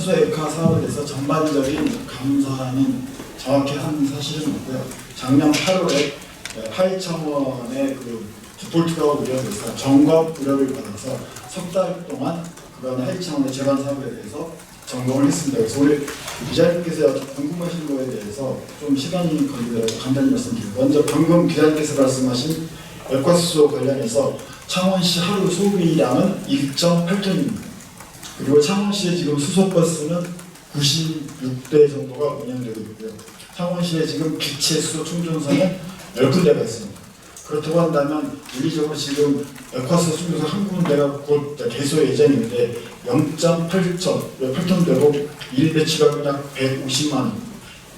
수소 액화 사업에 대해서 전반적인 감사는 정확히 한 사실은 없고요. 작년 8월에 하이청원의 그 디폴트가 우려돼서 점검 의뢰를 받아서 석 달 동안 그간 하이청원의 재반 사업에 대해서 점검을 했습니다. 그래서 오늘 기자님께서 궁금하신 거에 대해서 좀 시간이 걸리더라도 간단히 말씀드리고, 먼저 방금 기자님께서 말씀하신 액화수소 관련해서 창원시 하루 소비량은 1.8톤입니다. 그리고 창원시에 지금 수소버스는 96대 정도가 운영되고 있고요. 창원시에 지금 기체 수소 충전소는 10군데가 있습니다. 그렇다고 한다면 물리적으로 지금 액화수소 충전소 한 군데가 곧 개소 예정인데 0.8톤 되고 일 매출액은 약 150만 원,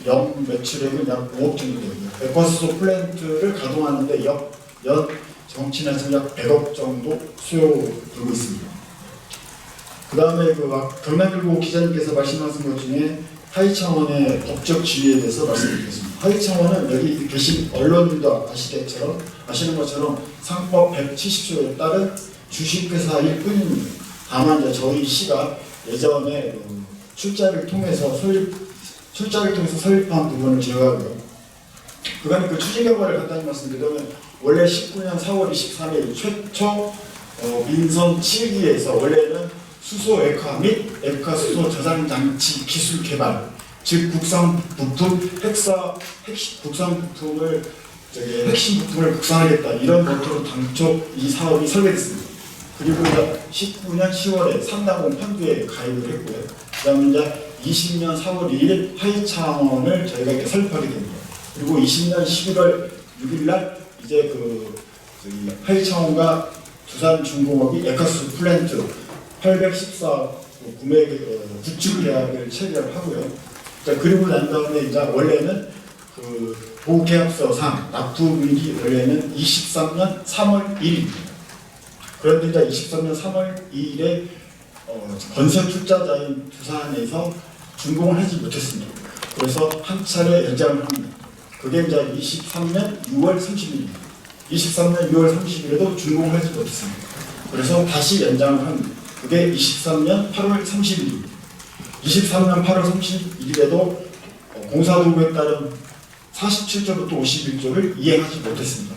연 매출액은 약 5억 정도 되고요. 액화수소 플랜트를 가동하는데 연 정치내에서 약 100억 정도 수요 들고 있습니다. 그 다음에 경남일보 기자님께서 말씀하신 것 중에 하이창원의 법적 지위에 대해서 말씀드리겠습니다. 하이창원은 여기 계신 언론인도 아시는 것처럼 상법 170조에 따른 주식회사일 뿐입니다. 다만 이제 저희 시가 예전에 출자를 통해서 설립한 부분을 제외하고요. 그간 그 추진 결과를 간단히 말씀드리면 원래 19년 4월 23일 최초 민선 7기에서 원래는 수소 액화 및 액화 수소 저장 장치 기술 개발, 즉 국산 부품 국산 부품을 핵심 부품을 국산하겠다, 이런 모토로 당초 이 사업이 설계됐습니다. 그리고 이제 19년 10월에 삼다공 펀드에 가입을 했고요. 그다음에 이제 20년 4월 2일 하이창원을 저희가 이렇게 설립하게 됩니다. 그리고 20년 11월 6일날 이제 하이창원과 두산중공업이 액화수소 플랜트 814 구매 구축 계약을 체결을 하고요. 그리고 난 다음에 이제 원래는 그 보계약서상 납부일이 원래는 23년 3월 1일입니다. 그런데 이제 23년 3월 2일에 건설 투자자인 두산에서 준공을 하지 못했습니다. 그래서 한 차례 연장을 합니다. 그게 이제 23년 6월 30일입니다. 23년 6월 30일에도 준공을 하지 못했습니다. 그래서 다시 연장을 합니다. 그게 23년 8월 30일입니다. 23년 8월 31일에도 공사도구에 따른 47조부터 51조를 이행하지 못했습니다.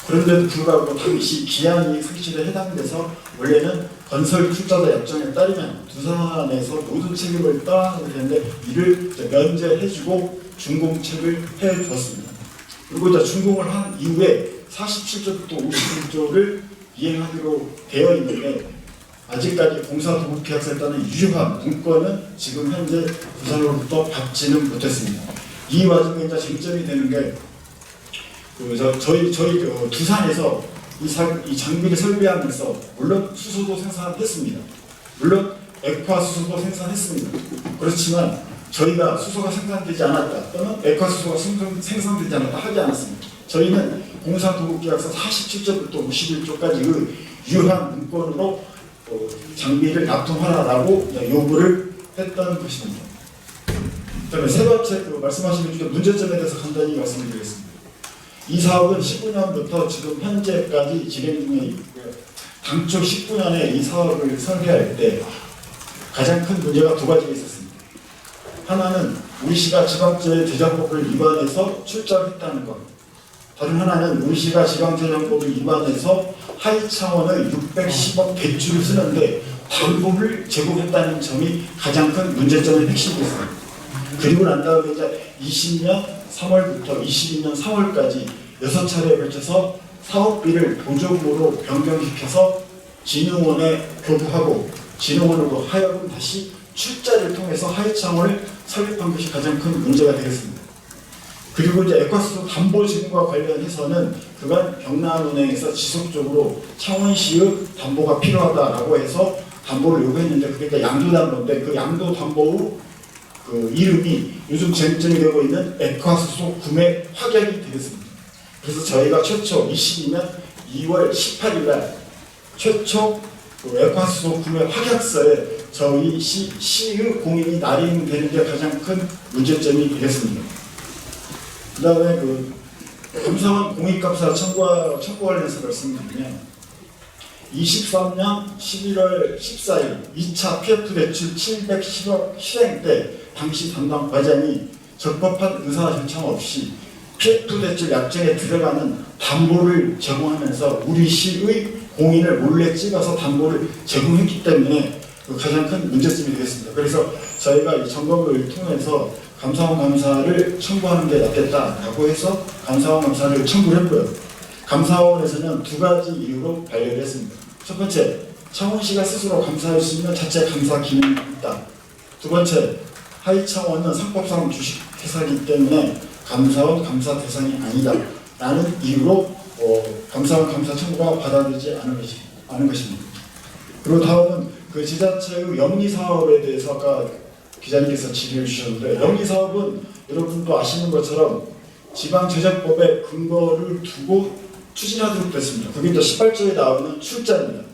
그런데도 불구하고 당시 기한이 상실에 해당돼서 원래는 건설 투자자 약정에 따르면 두산에서 모든 책임을 떠안게 되는데 이를 면제해주고 준공책을 해주었습니다. 그리고 이제 준공을 한 이후에 47조부터 51조를 이행하기로 되어 있는데 아직까지 공사도급 계약서에 따른 유효한 문건은 지금 현재 두산으로부터 받지는 못했습니다. 이 와중에 이제 쟁점이 되는 게 저희 두산에서 이 장비를 설비하면서 물론 수소도 생산했습니다. 물론 액화수소도 생산했습니다. 그렇지만 저희가 수소가 생산되지 않았다 또는 액화수소가 생산되지 않았다 하지 않았습니다. 저희는 공사도급계약서 47조부터 51조까지 유효한 문건으로 장비를 납품하라라고 요구를 했던 것입니다. 그다음에 세 번째 말씀하신 중 문제점에 대해서 간단히 말씀드리겠습니다. 이 사업은 19년부터 지금 현재까지 진행 중에 있고요. 당초 19년에 이 사업을 설계할 때 가장 큰 문제가 두 가지가 있었습니다. 하나는 우리 시가 지방재정법을 위반해서 출자를 했다는 것. 다른 하나는 우리 시가 지방재정법을 위반해서 하이창원의 610억 대출을 쓰는데 담보를 제공했다는 점이 가장 큰 문제점의 핵심이었습니다. 그리고 난 다음에 이제 20년 3월부터 22년 4월까지 6차례에 걸쳐서 사업비를 보조금으로 변경시켜서 진흥원에 교부하고 진흥원으로 하여금 다시 출자를 통해서 하이창원을 설립한 것이 가장 큰 문제가 되겠습니다. 그리고 이제 액화수소 담보 지급과 관련해서는 그간 경남은행에서 지속적으로 창원시의 담보가 필요하다라고 해서 담보를 요구했는데 그게 이제 양도담보인데 그 양도담보의 그 이름이 요즘 쟁점이 되고 있는 액화수소 구매 확약이 되겠습니다. 그래서 저희가 최초 22년 2월 18일날 최초 그 액화수소 구매 확약서에 저희 시의 공인이 날인되는 게 가장 큰 문제점이 되겠습니다. 그 다음에 감사원 공익감사 청구 관련해서 말씀드리면 23년 11월 14일 2차 PF 대출 710억 실행 때 당시 담당 과장이 적법한 의사 신청 없이 PF 대출 약정에 들어가는 담보를 제공하면서 우리 시의 공인을 몰래 찍어서 담보를 제공했기 때문에 가장 큰 문제점이 되겠습니다. 그래서 저희가 이 점검을 통해서 감사원 감사를 청구하는 게 낫겠다라고 해서 감사원 감사를 청구를 했고요. 감사원에서는 두 가지 이유로 반려를 했습니다. 첫 번째, 창원시가 스스로 감사할 수 있는 자체 감사 기능이 있다. 두 번째, 하이창원은 상법상 주식회사이기 때문에 감사원 감사 대상이 아니다 라는 이유로 감사원 감사 청구가 받아들이지 않은 것입니다. 그리고 다음은 그 지자체의 영리사업에 대해서 아까 기자님께서 질의를 주셨는데, 영리사업은 여러분도 아시는 것처럼 지방재정법의 근거를 두고 추진하도록 됐습니다. 그게 이제 18조에 나오는 출자입니다.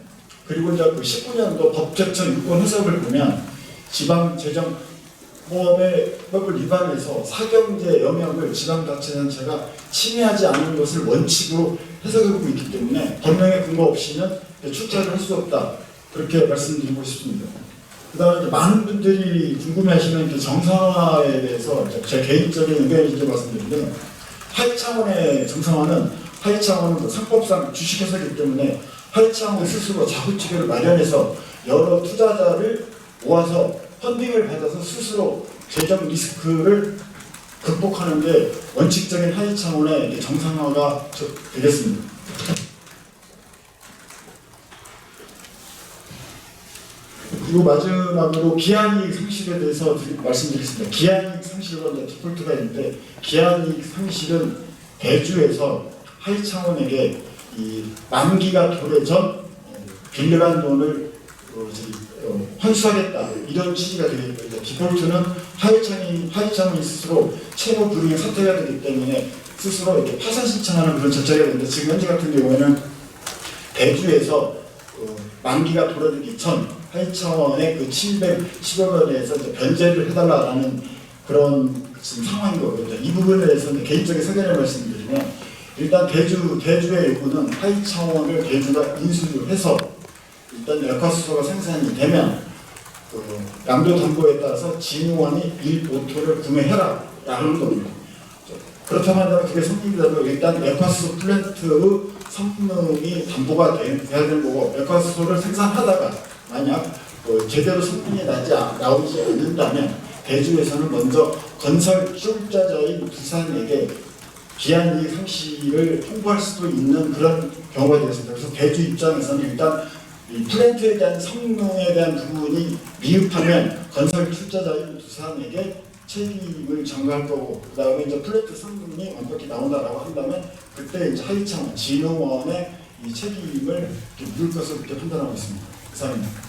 그리고 이제 그 19년도 법제처 유권 해석을 보면 지방재정법을 위반해서 사경제 영역을 지방자치단체가 침해하지 않는 것을 원칙으로 해석하고 있기 때문에 법령의 근거 없이는 출자를 할 수 없다. 그렇게 말씀드리고 싶습니다. 그 다음에 많은 분들이 궁금해하시는 정상화에 대해서 제 개인적인 의견을 좀 말씀드리면, 하이창원의 정상화는 하이창원은 상법상 주식회사이기 때문에 하이창원 스스로 자구치기를 마련해서 여러 투자자를 모아서 펀딩을 받아서 스스로 재정 리스크를 극복하는 게 원칙적인 하이창원의 정상화가 되겠습니다. 그리고 마지막으로 기한이익 상실에 대해서 말씀드리겠습니다. 기한이익 상실과 디폴트가 있는데, 기한이익 상실은 대주에서 하이창원에게 이 만기가 도래 전 빌려간 돈을 환수하겠다, 이런 취지가 되겠습니다. 디폴트는 하이창원이 스스로 채무 불이행 사태가 되기 때문에 스스로 이렇게 파산 신청하는 그런 절차가 되는데, 지금 현재 같은 경우에는 대주에서 만기가 도래되기 전 하이창원의 그 710억 원에 대해서 변제를 해달라는 그런 지금 상황인 거거든요. 이 부분에 대해서 개인적인 사견을 말씀드리면, 일단 대주의 요구는 하이창원을 대주가 인수를 해서 일단 역학수소가 생산이 되면 양도담보에 따라서 진흥원이 1호토를 구매해라 라는 겁니다. 그렇다면 그게 성립이라도 일단 역학수소 플랜트의 성능이 담보가 돼야 되는 거고, 역학수소를 생산하다가 만약 제대로 성능이 나오지 않는다면 대주에서는 먼저 건설 출자자인 두산에게 기한이익 상실을 통보할 수도 있는 그런 경우가 되었습니다. 그래서 대주 입장에서는 일단 이 플랜트에 대한 성능에 대한 부분이 미흡하면 건설 출자자인 두산에게 책임을 전가할 거고, 그 다음에 이제 플랜트 성능이 완벽히 나온다라고 한다면 그때 이제 하이창원 진흥원의 이 책임을 물을 것을 그렇게 판단하고 있습니다. 이상입니다.